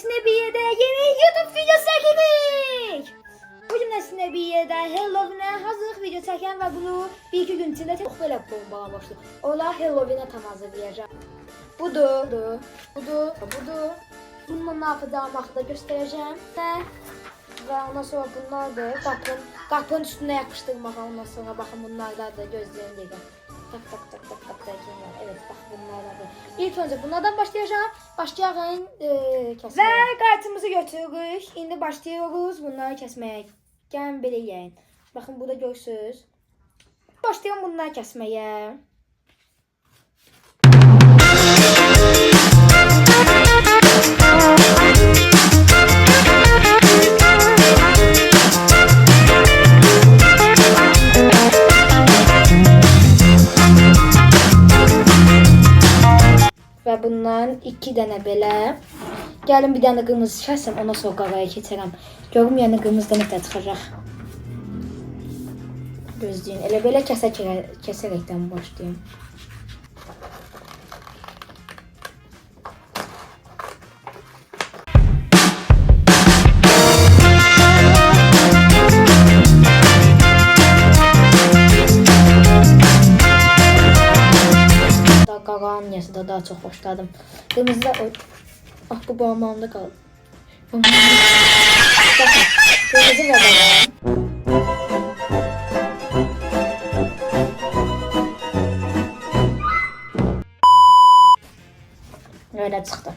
Snebiye'de yeni YouTube videosu çekirik. Bugün Snebiye'de Halloween'e hazır video çeken ve bunu bir iki gün içinde çok böyle bombalamıştı. Ola Halloween'e tam hazırlayacağım. Budur. Bunu ne yapacağım hakkında göstereceğim. Ve ondan sonra bunlar da kapının üstüne yapıştırmak. Ondan sonra bakın bunlar da gözlerini değil. Tak. Evet bak bunlar da. İlk önce bunlardan başlayacağım. Başlayalım kesmeye. Ve kartımızı götürürüz. Şimdi başlıyoruz bunları kesmeye. Gelin böyle yiyin. Bakın burada görürsünüz. Başlayalım bunları kesmeye. Ve bundan 2 tane belə. Gəlin bir dənə qırmızı kəsəm, ondan sonra qaraya keçərəm. Görüm yəni qırmızıdan nə çıxacaq. Gözləyin. Elə belə kəsərəkdən başlayım. Qaraniyası da daha çok başladım. Kırmızı da ah bu bağımlılığımda kaldı. Bakın kırmızı ve qaran. Öyle çıktı.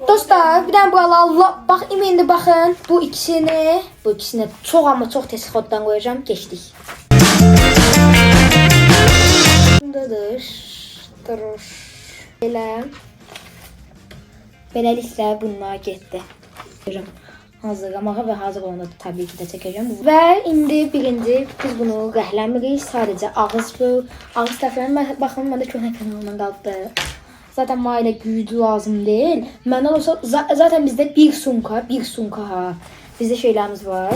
Dostlar bir tane buralar bak indi bakın bu ikisini çok ama çok tez koddan koyacağım geçtik. Bundadır. Beləliklə bunlar getdi. Hazırlamağa ve hazır olanda tabii ki de çekeceğim. Ve indi birinci biz bunu rəhləmirik. Sadece ağız tərəflərinə baxın, məndə köhnə kanalından qaldı. Zaten mailə gücü lazım değil. Məndən olsa zaten bizde bir sunka ha. Bizde şeylərimiz var.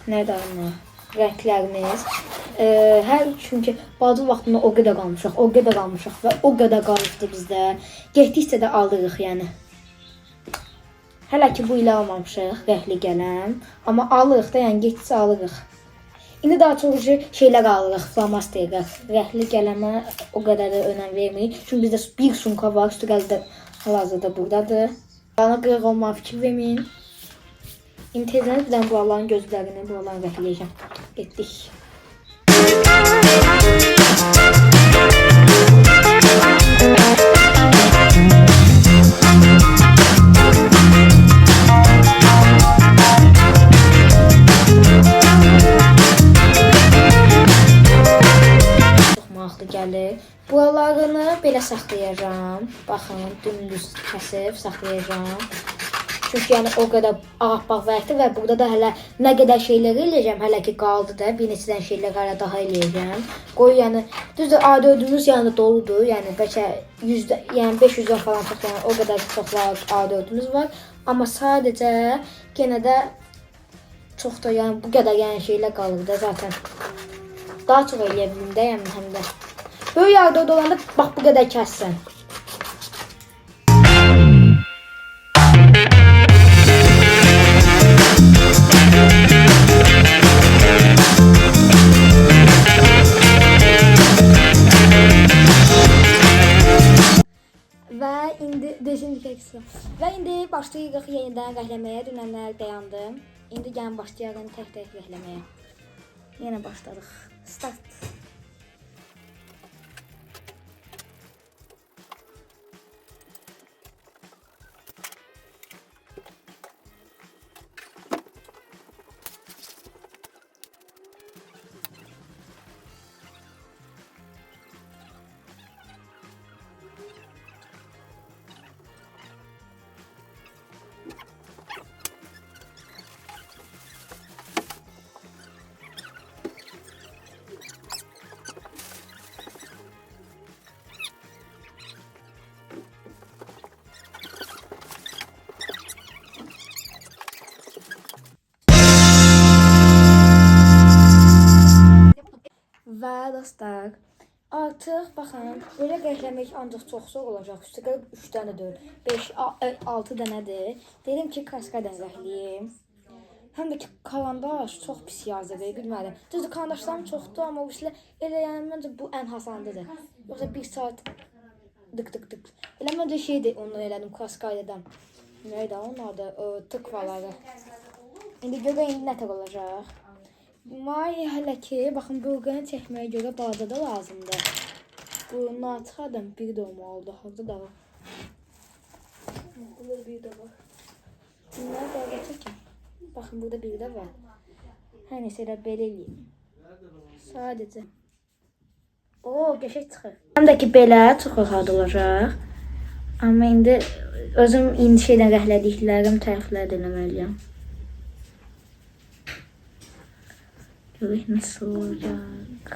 Nerede onlar? Renklərimiz. Çünkü bazı vaxtında o qədər qalmışıq və o qədər qalıbdı bizdə. Getdikcə də alırıq yəni. Hələ ki bu ilə almamışıq rəhli gələn. Amma alırıq da yəni getdikcə alırıq. İndi daha çox şeylər alırıq, flamasterlər. Rəhli gələnə o qədər də önəm vermirik. Çünki bizdə bir sunka var, üstü gəldə hal-hazırda buradadır. Bana qırıq olmağa fikir verməyin. İndi tezdən bir dənə buraların gözlərini buradan rəhləyəcəm. Getdik. Çox maraqlı gəlir. Buralarını belə saxlayacağım. Baxın, dümdüz kəsib saxlayacağım. Çünkü yani o kadar ağappaq verdi ve burada da hələ nə qədər şeyler eləyəcəm, hələ ki qaldı da bir neçədən şeyler hələ daha eləyəcəm. Qoy yəni düzdür A4'ümüz yəni doludur. Yəni bəlkə 100 yəni 500'dən falan çox yəni o qədər çoxlar A4'ümüz var. Amma sadəcə yenə də çox da yəni bu qədər yəni şeylər qalır da zaten. Daha çox eləyə bilim də yəni həm də. Böyük A4 olanda bax bu qədər kəssən. Ve indi başlayırıq yenidən rəhləməyə. Dünənlər dayandım. İndi gəlin başlayalım tək rəhləməyə. Yenə başladıq. Start. Artıq baxın, belə rəhləmək ancaq çox zor olacaq. Üstəgəl 3 dənə deyil, 5, 6 dənədir. Dedim ki, kaskadan rəhləyim. Həm də ki, kalandaş çox pis yazır, bilmədim. Düzdür, kalandaşlarım çoxdur, amma bu elə yəni məncə bu ən hasandıdır. Yoxsa 1 saat dık. Elə məncə şeydir, onu elədim, kaskayladan. Neydi onun adı? Tıkvaları. İndi görək nə tər olacaq. May hələ ki, baxın, bölgəni çəkməyə görə balaca da lazımdır. Bunu çıxadım, bir də olmalıdır. Harada da var. Burada bir də var. Bunları da çəkim. Baxın, burada bir də var. Hər nəsə elə belə eləyim. Sadəcə. Oo, qəşək çıxır. Həm də ki, belə çox rahat olacaq. Amma indi özüm indi şeydən rəhlədiklərim tərəflər də eləməliyəm. Görək nasıl olacaq.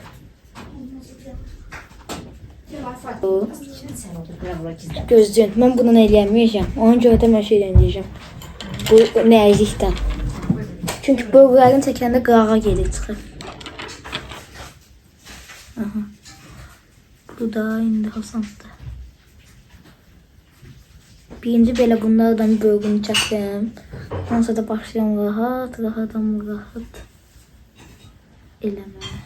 Gözləyin, mən bundan eləyəməyəcəm. Ona görə də mən şeydən eləyəcəm. Bu nəyizlikdən. Çünki bölgələrini çəkəndə qırağa gedir çıxır. Aha. Bu da indi hasandır. Birinci belə bunlardan bölgünü çəkdim. Ondan sonra da başlayalım rahat eləməyə.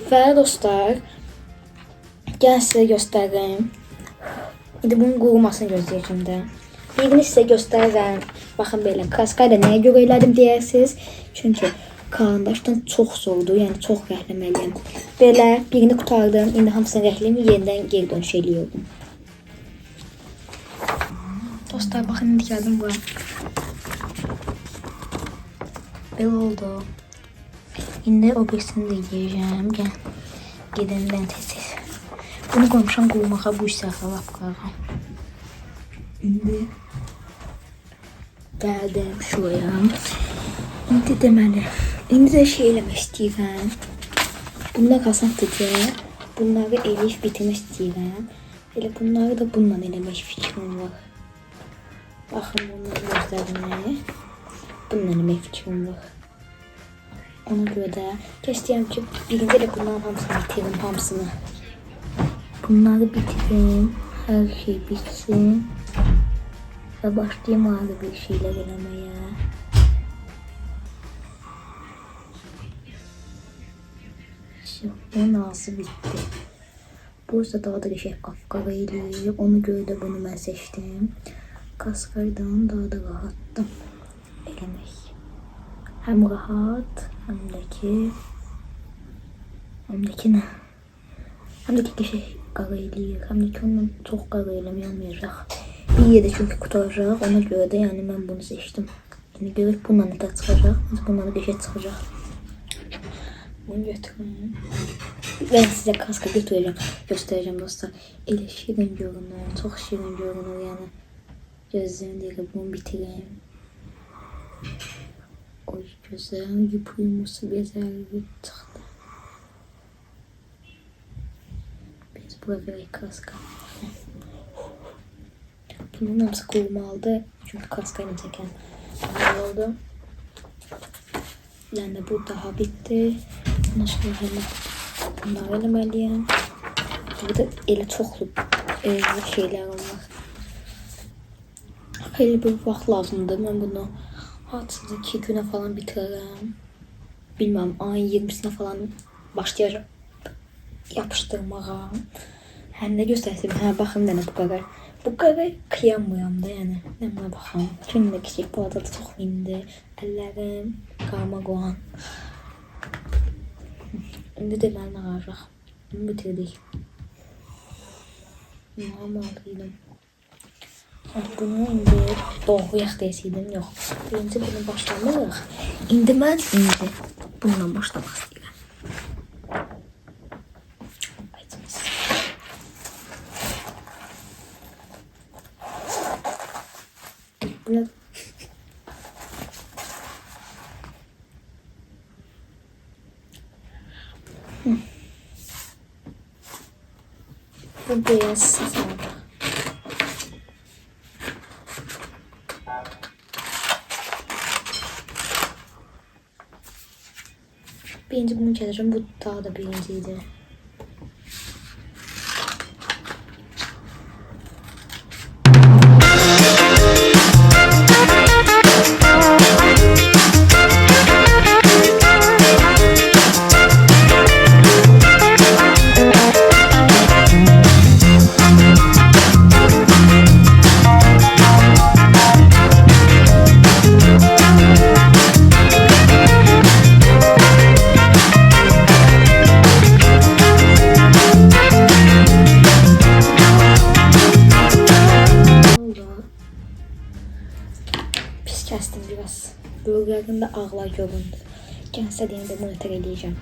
Və dostlar, gəlin sizə göstərim. İndi bunun qurumasını gözləyəcəm də. Birini sizə göstərirəm. Baxın belə, kaskayla nəyə görə elədim deyərsiniz. Çünki karandaşdan çox zordur, yəni çox rəhləməliyəm. Belə, birini qutardım, indi hamısını rəhləyim, yenidən geri dönüş eləyorum. Dostlar, baxın, indi gəldim bura. Belə oldu. İndi o birisini də yiyəcəm. Gəl. Gedəndən tez-tez. Bunu qoymuşam qurmağa bu işsəfə lapqağa. İndi gəldim şuraya. İndi deməli. İndi də şey eləmək istəyirəm. Bunlar qasantıdır. Bunları eləyib bitirmək istəyirəm. Elə bunları da bununla eləmək fikrim var. Baxın bunları göstərdim. Bununla eləmək fikrim var. Ona görə də istəyirəm ki, birinci də bunların hamısını bitirim, hamısını. Bunları bitirim, hər şey bitsin və başlayayım ayrı bir şeylər eləməyə. Bunun ağzı bitti. Burada daha da qəşəng qapqara eləyib, ona görə də bunu mən seçdim. Kaskaydan daha da rahatdım eləmək. Həm rahat, həm də ki nə? Həm də ki qəşəng qara eləyir, həm də ki ondan çox qara eləməyəcək. Bir yerdə çünki qutaracaq, ona görə də yəni mən bunu seçdim. Yəni görək bununla nə tər çıxacaq, bununla da qəşəng çıxacaq. Bunu götürüm. Ben sizə kaska göstərəcəm dostlar. Elə şirin görünür, çox şirin görünür yəni. Gözlərim deyir, bunu bitireyim. Oy gözəl, yumrusu bezəli çıxdı. Biz bura verək kaska. Bunun hamısı qurmalıdır. Çünki kaska ilə çəkən oldu. Yəni bu daha bitti. Ondan sonra hələ bunları eləməliyəm. Burada elə çoxlu şeylər var. Elə bir vaxt lazımdır. Mən bunu artıq 2 günə falan bitirərəm. Bilməm, ayın 20-sinə falan başlayacağım yapışdırmağa. Həm də göstərsin. Hə, baxın mənə bu qədər. Bu kadar kıyamıyorum da yani. Ben buna baxam. Günde kiçik bu arada çox indi. Əllərim qarma qoğan. İndi deməli nə qalacaq? Bunu bitirdik. Normalıydım. Bunu indi doğrayaq deseydim, yox. Birinci bunu başlamalıyıq. İndi mən bundan başlamaq istəyirəm. Bunu bu beyaz saldı. Birinci bunu keseceğim. Bu daha da birinciydi. Kestim biraz. Bölgələrində ağlar göründü. Gəlsə deyəni də bunu eləyəcəm.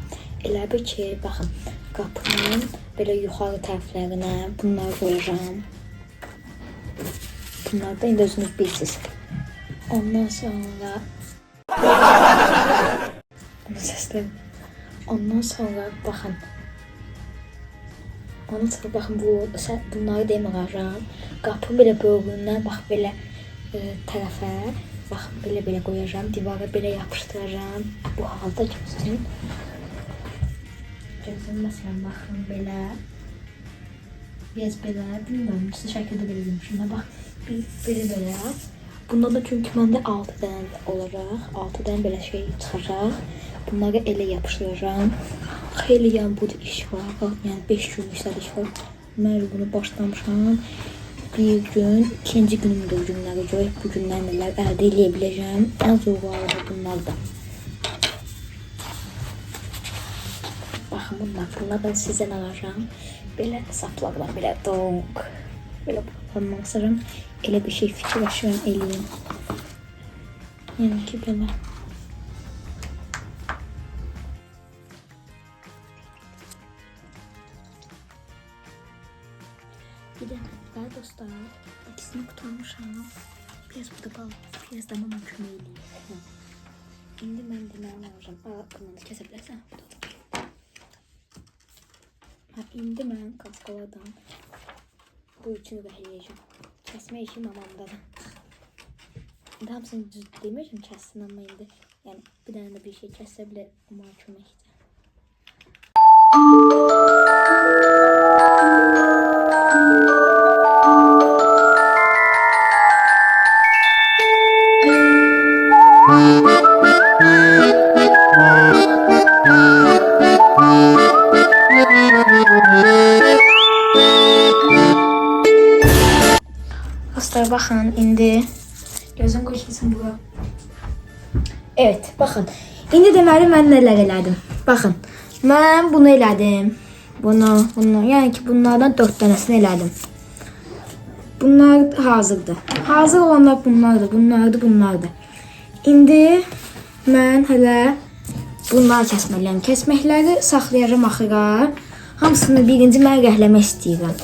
Elə bir ki, baxın, qapının belə yuxarı tərəflərinə bunları qoyacağım. Bunları da indi özünüz bilirsiniz. Ondan sonra bunu səslərim. Ondan sonra baxın. Ondan sonra baxın bunları demirəcəm. Qapının belə bölgündən bax belə tərəfə bax belə qoyacağam, divara belə yapışdıracağam. Bu halda gözün. Gözün məsələn baxın belə. Biraz belə, bilmirəm, siz şəkildə belə demişim. Bax, belə. Bunda da çünki məndə 6 dənə olacaq. 6 dənə belə şey çıxacaq. Bunları elə yapışdıracağım. Xeyli yan bu iş var. Yəni 5 günlük iş var. Mən bunu başlamışam. Bir gün, ikinci günümdə o günləri görək, bu günlər nələr əldə edə biləcəm. Ən zorları bunlar da. Baxın bunlar da sizə nə alacağım. Belə saplarla, belə donq. Belə baxandan sonra elə bir şey fikirləşirəm, eləyim. Yəni ki, belə. Bir de ben dostlar ikisini kurtarmışam. Biraz burada qalıb, biraz da mama kömək eləyir. İndi mən deməli alacağım. Bundan da kəsə bilərsən. İndi mən kaskaladan bu üçünü bəhləyəcəm. Kəsmə işi mamamdadır. İndi hamısını düz deməyəcəm kəssin, amma indi yəni bir dənə də bir şey kəsə bilər, amma köməkdir. Dostlar bakın indi gözüm qoşulsun bura. Evet bakın. İndi deməli mən nələr elədim. Baxın. Mən bunu elədim. Bunu. Yəni ki bunlardan 4 dənəsini elədim. Bunlar hazırdır. Hazır olanlar bunlardır. İndi mən hələ bunları kəsməliyəm. Kəsməkləri saxlayacağım axıra. Hamısını birinci mən rəhləmək istəyirəm.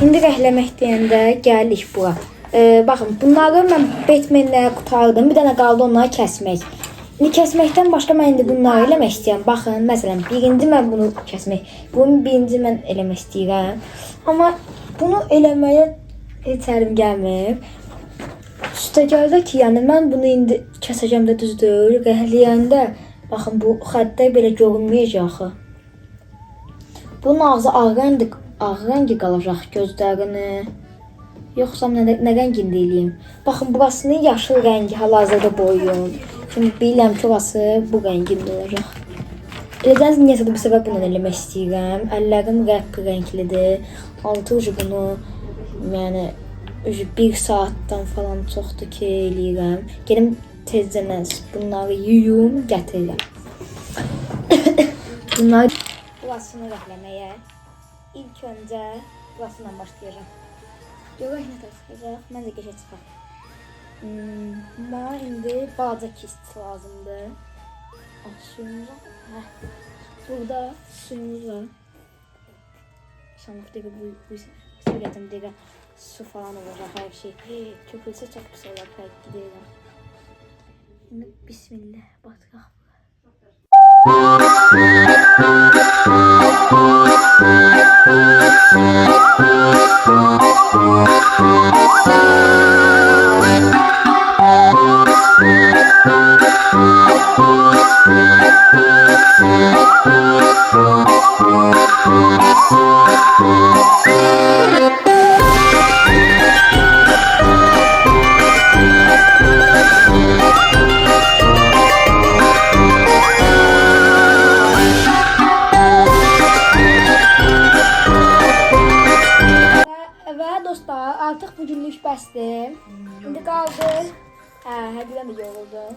İndi rəhləmək deyəndə gəlirik bura. Baxın, bunları mən Batman'lə qutardım. Bir dənə qaldı onları kəsmək. İndi kəsməkdən başqa mən indi bunları eləmək istəyirəm. Baxın, məsələn, birinci mən bunu kəsmək. Bunu birinci mən eləmək istəyirəm. Amma bunu eləməyə heç əlim gəlmir. Üstəgəldə ki, yəni mən bunu indi kəsəcəm də düzdür. Rəhləyəndə, baxın, bu xəttə belə görünməyəcək axı. Bunun ağzı ağ rəngi qalacaq gözlərini. Yoxsa nə rəngində eləyim? Baxın, burasını yaşıl rəngi hal-hazırda boyuyum. Şimdi bilirəm ki, orası bu rəngində olacaq. Eləcəniz niyəsə də bu səbəb bunu eləmək istəyirəm. Əllərim rəng rənglidir. Altı ucu bunu, yəni Bir saatdən falan çoxdur ki eləyirəm. Gedim tezcə bunları yuyum, gətirirəm. Bunları burasını rəhləməyə ilk öncə burasından başlayacağım. Görək nə təsdiqəcək. Məncə qəşə çıxar. Mənə indi balaca kist lazımdır. Suyumuz var. Burada suyumuz var. İnşallah bu söylədim dəqiqə su falan olacaq hər şey. Köpülsə çox pis olar, fərq gidelim. Şimdi bismillah batıraq. Dostlar, artıq bugünlük bəsdir. İndi qaldı. Həqiqdən də yoruldum.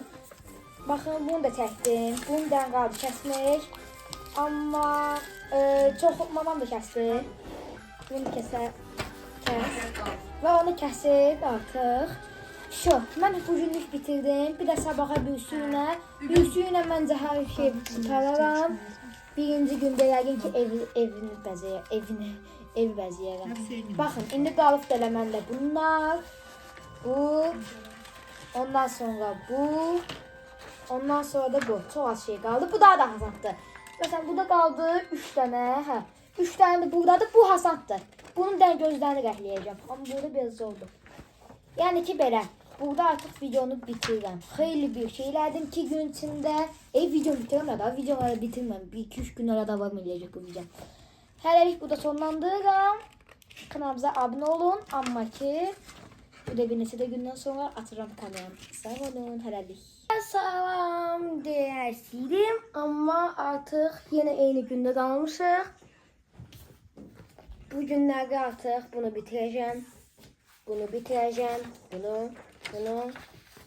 Baxın, bunu da çəkdim. Bunu da qaldı kəsmək. Amma çox mamam da kəsdi. Bunu kəs. Və onu kəsib artıq. Mən bugünlük bitirdim. Bir də sabaha büyüsüylə. Büyüsüylə məncə hər şey tutararam. Birinci gündə yəqin ki ev bəzəyərəm. Baxın, indi qalıb eləmənlə bunlar. Bu. Ondan sonra bu. Ondan sonra da bu. Çox az şey qaldı. Bu daha da hasaddır. Məsələn, burada qaldı 3 dənə. 3 dənə də buradadır. Bu hasaddır. Bunun dən gözlərini rəhləyəcəm. Amma burada biraz zordur. Yəni ki, belə. Burada artıq videonu bitirirəm. Xeyli bir şey elədim 2 gün içində. Videonu bitirəm da. Videoları bitirməm. 1-2-3 gün arada davam eləyəcək bu video. Hələlik burada sonlandırıram. Kanalımıza abunə olun. Amma ki, bu da bir neçə də gündən sonra atıram kameramı. Sağ olun, hələlik. Salam deyərsiydim. Amma artıq yenə eyni gündə qalmışıq. Bu günlərdə artıq bunu bitirəcəm. Bunu bitirəcəm. Bunu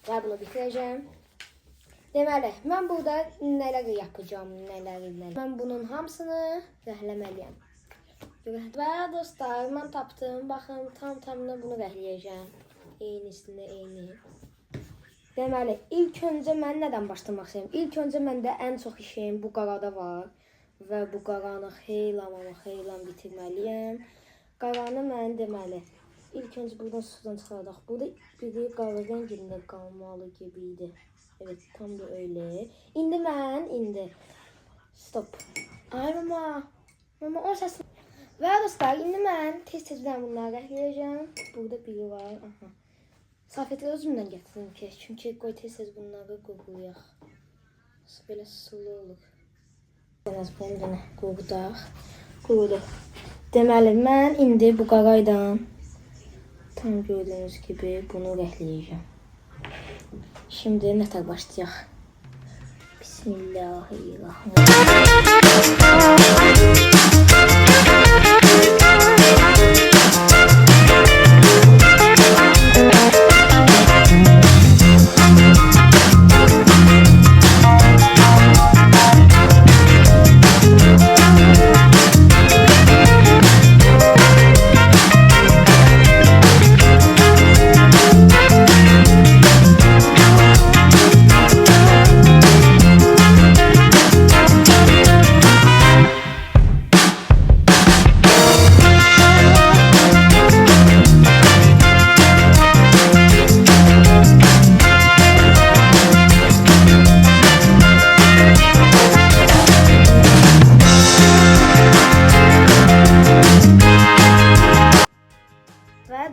və bunu bitirəcəm. Deməli, mən burada nələr yapacağım, nələr. Mən bunun hamısını rəhləməliyəm. Və dostlar, mən tapdım. Baxın, tam-tamına bunu rəhləyəcəm. Eynisini, eyni. Deməli, ilk öncə mən nədən başlamaq istəyirəm? İlk öncə məndə ən çox işim bu qarada var. Və bu qaranı xeylan bitirməliyəm. Qaranı mən deməli, ilk öncə buradan sudan çıxardaq. Burada biri qara rəngində qalmalı gibiydi. Evet, tam da öyle. İndi stop. Ay mama o səs. Və dostlar, indi mən tez-tezdən bunları rəhləyəcəm. Burada biri var. Aha. Safətləri özümdən gətirim ki, çünki qoy tez-tez bunları qoğuyaq. Belə sulu olur. Biraz bunu qoğudaq. Qoğuduq. Deməli, mən indi bu qaraydan tam gördüyünüz gibi bunu rəhləyəcəm. Şimdi nətər başlayaq. Bismillahirrahmanirrahim.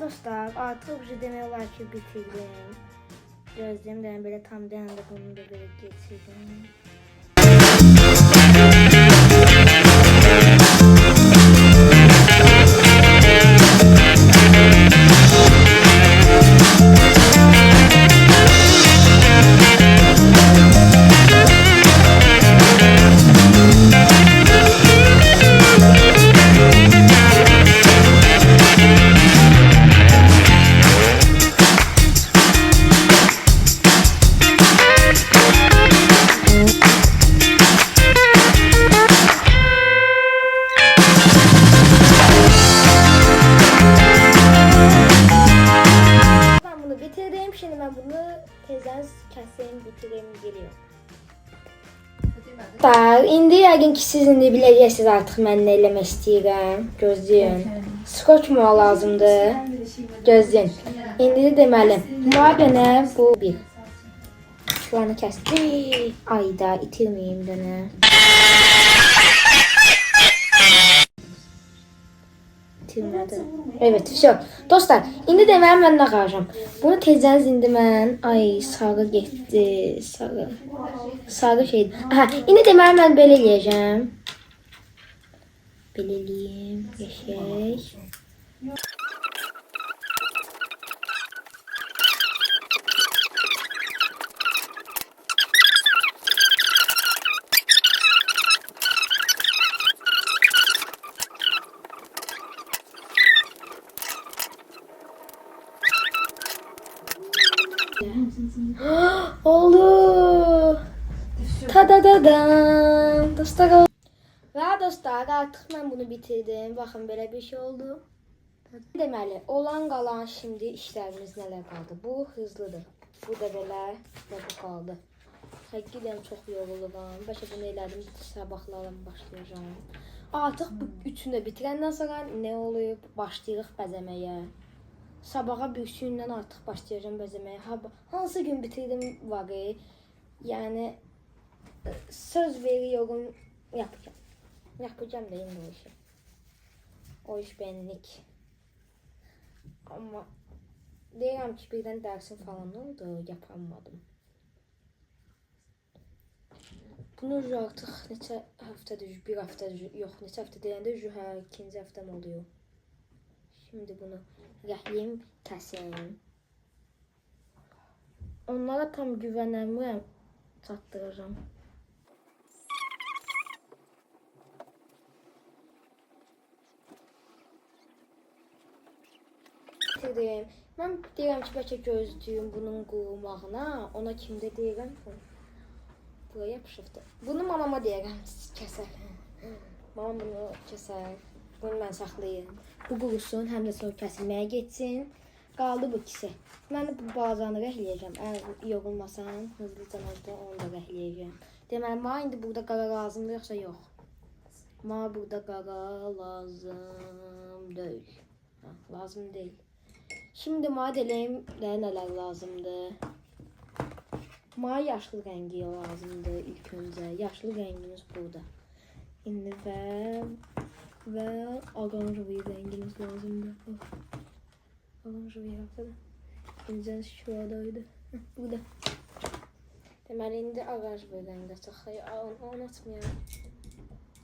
Dostlar, artıq demək olar ki bitirdim. Gözləyim də belə tam dəyəndə bunu da belə geçirdim. bitirim geliyor. İndi yəqin ki siz indi biləcəksiniz artıq mən nə eləmək istəyirəm. Gözləyin. Skoç mu lazımdır? Gözləyin. İndi deməli, müayənə bu bir. Şuanı kəsdim. Ayda itirməyim dənə. Evet, все. Dostlar, indi deməli mən nə qaracam. Bunu tezdən indi mən sarı getdi, sarı şey. Aha, indi deməli mən belə eləyəcəm. Belə eləyim, geçək. Oldu. Tadadadan. Dostlar oldu. Və dostlar artıq mən bunu bitirdim. Baxın belə bir şey oldu. Deməli olan qalan şimdi işlərimiz nələr qaldı. Bu hızlıdır. Bu da belə və bu qaldı. Həqiqətən çox yoruluram. Bəlkə bunu elədim. Sabahlarım başlayacağım. Artıq bu üçünü də bitirəndən sonra nə olub? Başlayırıq bəzəməyə. Sabaha bir gündən artıq başlayacağım bəzəməyə. Hansı gün bitirdim vağı, yəni söz veriyorum yapacağım. Yapacağım da yine o işi. O iş benlik. Ama deyirəm ki birdən dərsim falan oldu, yapamadım. Bunu artıq neçə həftədir, bir həftədir, yox neçə həftə deyəndə ikinci həftəm oluyor. Şimdi bunu rəhlim kəsim. Onlara tam güvənəmirəm, çatdıracağım. Bitirdim. Mən deyirəm ki, bəlkə gözlüyüm bunun qurumağına, ona kimdə deyirəm ki, buraya yapışıbdır. Bunu mamama deyirəm, kəsər. Mamam bunu kəsər. Bunu mən saxlayayım. Bu qurusun, həm də sonra kəsilməyə getsin. Qaldı bu ikisi. Mən bu bazanı rəhləyəcəm. Əgər yorulmasam, hızlıca onu da rəhləyəcəm. Deməli, mənə indi burada qara lazımdır, yoxsa yox? Mənə burada qara lazım deyil. Lazım deyil. Şimdi mənə deyim nələr lazımdır. Mənə yaşlı rəngi lazımdır ilk öncə. Yaşlı rəngimiz burada. İndi və oranjevý rəngimiz lazımdır. Oranjevý haftada. İncən şuradaydı. Burada. Deməli, indi oranjevý rəngdə çıxır. Onu açmayalım.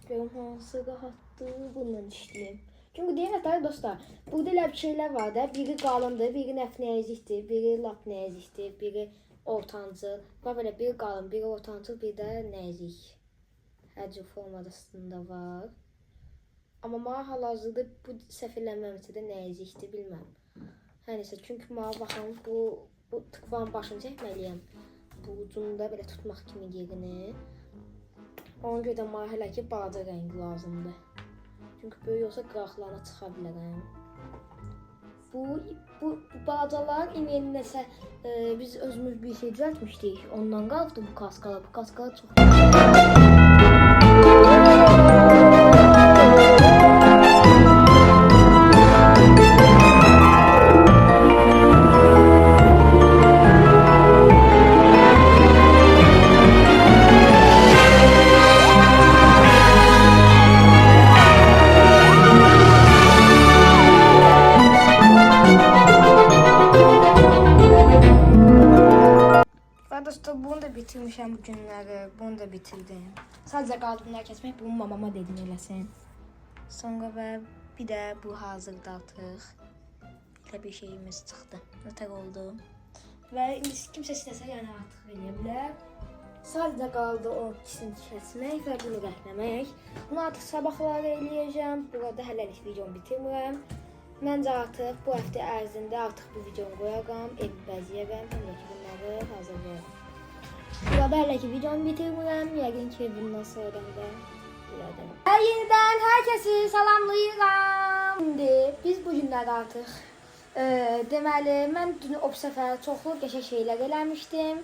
Görüm hansı rahatdır. Bundan işləyim. Çünki deyirəm dostlar, burada elə bir şeylər var da. Biri qalındır, biri nəfnəyizlikdir, biri lap nəzikdir, biri ortancıl. Və belə biri qalın, biri ortancıl, biri də nəzik. Hər cür formadasında var. Amma mənə hal-hazırda bu səhv eləməmsə də nəzikdir, bilməm. Hər nəsə, çünki mənə baxın, bu tıqvanın başını çəkməliyəm. Bu ucunda belə tutmaq kimi yerini. Ona görə də mənə hələ ki balaca rəng lazımdır. Çünki böyük olsa qıraqlarına çıxa bilərəm. Bu balacalar indi nəsə biz özümüz bir şey düzəltmişdik. Ondan qaldı bu kaskalar. Bu kaskalar çox bunu da bitirmişəm bu günləri, bunu da bitirdim. Sadəcə qaldı bunları kəsmək, bunu mamama dedim eləsin. Sonra və bir də bu hazırda artıq elə bir şeyimiz çıxdı. Nətər oldu. Və indi kimsə istəsə yəni artıq eləyə bilər. Sadəcə qaldı o ikisini kəsmək və bunu rəhləmək. Bunu artıq sabahları eləyəcəm. Burada hələlik videomu bitirmirəm. Məncə artıq bu həftə ərzində artıq bu videonu qoyacağam, evi bəzəyəcəm, həm də ki bunları hazırlayacağam. Burada hələ ki videomu bitirmirəm, yəqin ki bundan sonra da bilədim. Yenidən hər kəsi salamlayıram. Şimdi biz bu günlərdə artıq deməli mən dün o səfər çoxlu qəşəng şeylər eləmişdim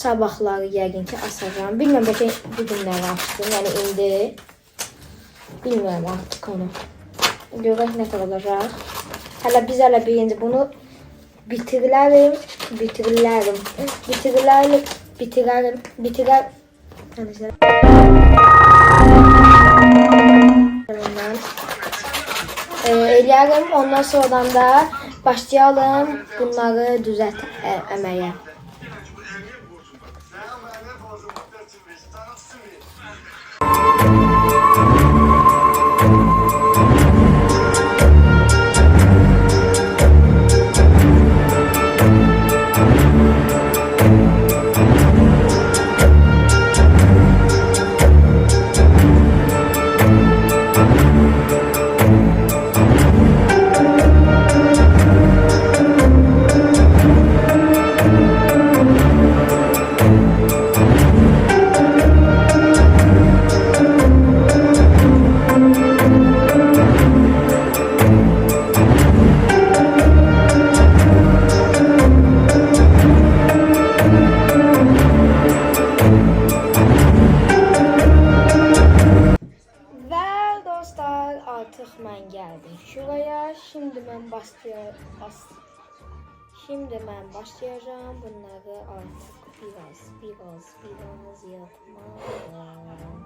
sabahları yəqin ki asacağım. Bilmirəm bəlkə bu günləri açdım. Yəni indi bilmirəm artıq onu. Görək nə qədər olacaq. Hələ biz hələ birinci bunu bitirərəm. Eləyərəm. Ondan sonradan da başlayalım bunları düzəltməyə. Artıq mən gəldim şuraya. Şimdi mən başlayacağım bunları artıq biraz yapmalıyım.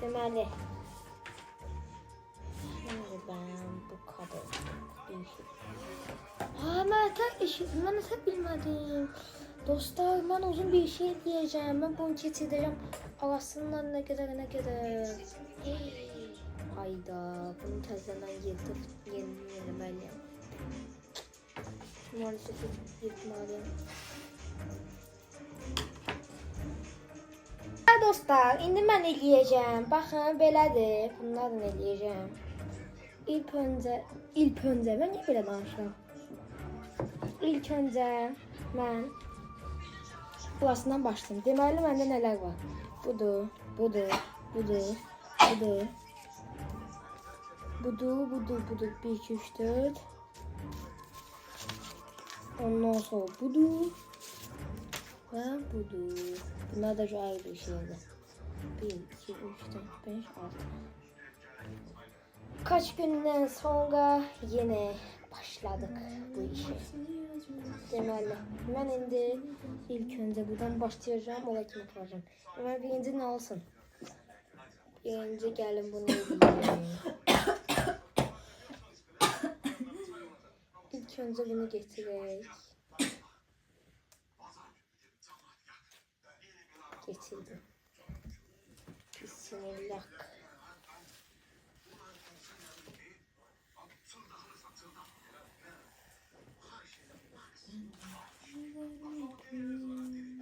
Deməli, şimdi ben bu kadar mən isə bilmədim. Dostlar, mən uzun bir şey diyeceğim. Ben bunu keçirəcəm. Arasından nə qədər. Hayda, bunu təzədən yeniləməliyəm. Maalesef yırtmalıyım. Dostlar, indi mən eləyəcəm. Baxın, belədir. Bunlarla eləyəcəm. İlk öncə mən niyə belə danışıram? İlk öncə mən burasından başlayayım. Deməli, məndə nələr var? Budur. Budur. 1, 2, 3, 4. Ondan sonra budur. Ve budur. Bunlar da şu ayrı bir şeydi. 1, 2, 3, 4, 5, 6. Kaç günden sonra yine başladık bu işe. Deməli, mən indi ilk önce buradan başlayacağım. Ola kimi yapacağım. Deməli, birinci ne olsun? Birinci gelin bunu edeyim. İlk önce bunu getirerek. Getirdim. Bismillah.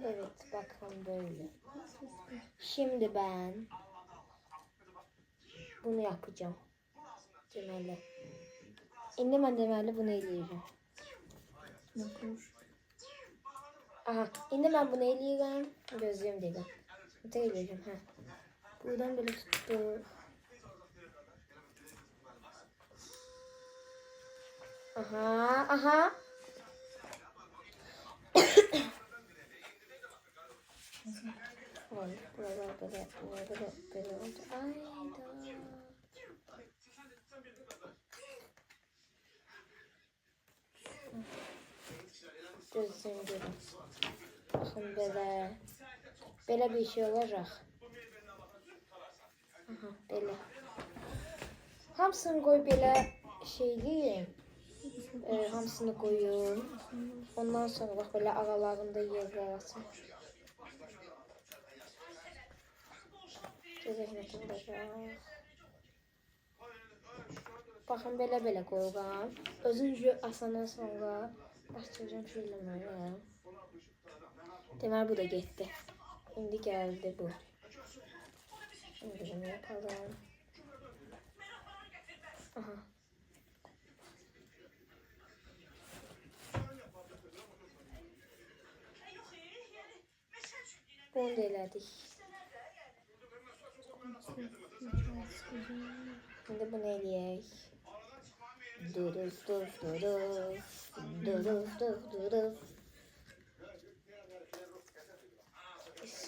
Evet, bakın böyle. Şimdi ben bunu yapacağım. Deməli. İndi mən deməli bunu eləyəcəm. Aha, indi mən bunu eləyirəm. Gözlüyüm dedim. Ötə eləyəcəm, hə. Buradan belə tutdu. Aha. Burada böyle oldu. Ayda. Gözlüyüm dedim. Bakın böyle bir şey olacak. Aha, böyle. Hamısını koy belə şeyliyim. Hamısını koyun. Ondan sonra bak böyle aralarında yerler açın. Gözəklə olacaq. Baxın belə qoyuram. Özünüzü asandan sonra başlayacağım şeyləməyə. Deməli bu da getdi. İndi gəldi bu. Şimdi bunu yapalım. Aha. Bunu da elədik. Şimdi bunu eləyək. Duruf.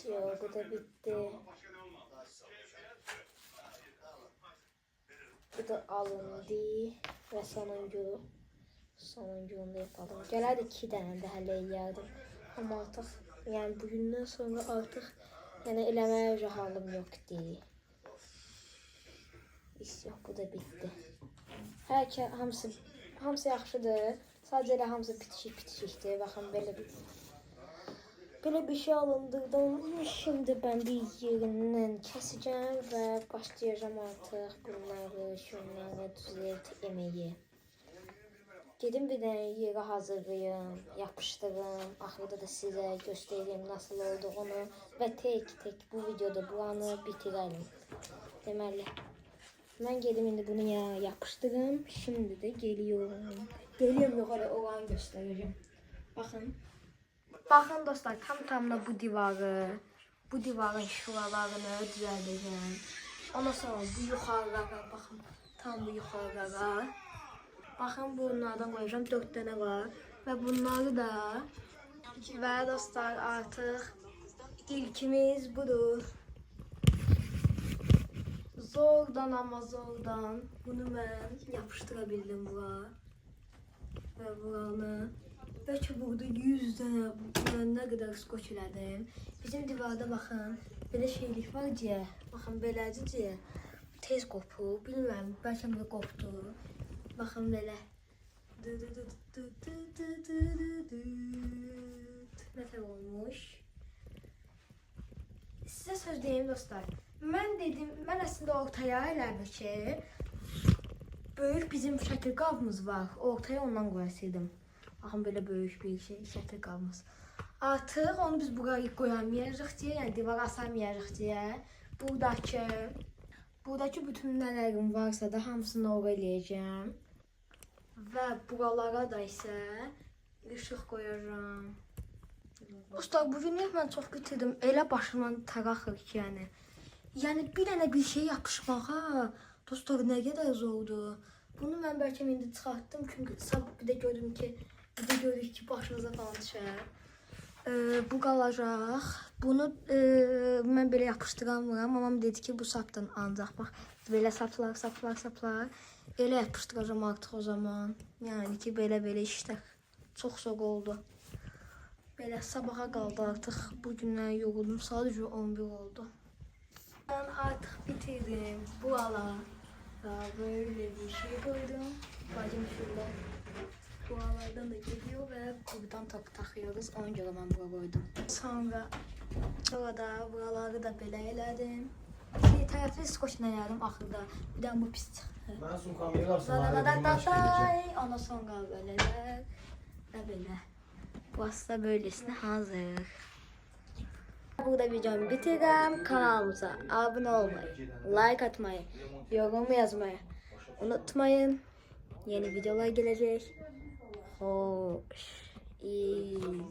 Yok, bu da bitti. Bu da alındı ve sonuncunu da yapalım. Gələrdi 2 dənə də hələ eləyərdim. Amma artıq, yəni bugündən sonra artıq yəni eləməyə halım yoxdur. İş yox, bu da bitti. Hamısı yaxşıdır. Sadəcə elə hamısı bitişikdir. Baxın belə bir şey alındırdım. Şimdi ben bir yerindən keseceğim ve başlayacağım artıq bunları, şunları düzəltməyə. Dedim bir dənə yeri hazırlayım, yapıştırım. Axırda da sizə göstereyim nasıl olduğunu ve tek bu videoda buranı bitirelim. Deməli, ben gedim indi bunu yapıştırım. Şimdi de geliyorum. Geliyorum yukarı olanı göstereceğim. Bakın. Bakın dostlar, tamına bu divarın şuralarını düzəltəcəm. Ondan sonra bu yuxarılara, bakın, tam bu yuxarılara. Bakın bunlardan koyacağım, 4 tane var. Ve bunları da, ve dostlar artık ilkimiz budur. Zordan ama zordan bunu ben yapıştırabildim bura. Ve buranı. Belki burada 100 tane ne kadar skoç elədim. Bizim divarda baxın, belə şeylik var diye. Baxın belədir diye. Tez qopur, bilmirəm, bəlkə də qopdu. Baxın belə. Nətər olmuş. Sizə söz deyim dostlar. Mən əslində ortaya elədim ki, böyük bizim şəkil qabımız var. Ortaya ondan qoyasaydım. Baxın belə böyük bir şey, şəkil qabımız. Artıq onu biz buraya qoyamayacaq deyə, yəni divara asamayacaq deyə, buradakı bütün nələrim varsa da hamısını oraya eləyəcəm. Və buralara da isə ışıq qoyacağım. Dostlar, bu videoyu mən çox bitirdim. Elə başımdan taraxır ki, yəni bir dənə bir şey yapışmağa, dostlar, nə qədər zordur. Bunu mən bəlkə indi çıxartdım, çünki bir də gördüm ki, başınıza falan düşər. Bu qalacaq. Bunu mən belə yapışdıramıram. Mamam dedi ki, bu sapdan ancaq bax, belə saplar. Elə yapışdıracağım artıq o zaman. Yəni ki, belə işlər çox zor oldu. Belə sabaha qaldı artıq. Bugündən yoruldum. Sadəcə 11 oldu. Ben artıq bitirdim. Bu ala böyle bir şey koydum. Bacım şurada buralardan da geliyor ve buradan takıyoruz. Ona göre ben bura koydum. Sonra da buraları da belə elədim. İki tərəfi skoçla elədim axırda. Bir də bu pis çıxdı. Mən sumkamı yığarsın. Ondan sonra böylələr və belə. Bu aslında böylesine hazır. Burada videomu bitirdim. Kanalımıza abone olmayı, like atmayı, yorum yazmayı unutmayın. Yeni videolar gelecek. Hoş izlemeler.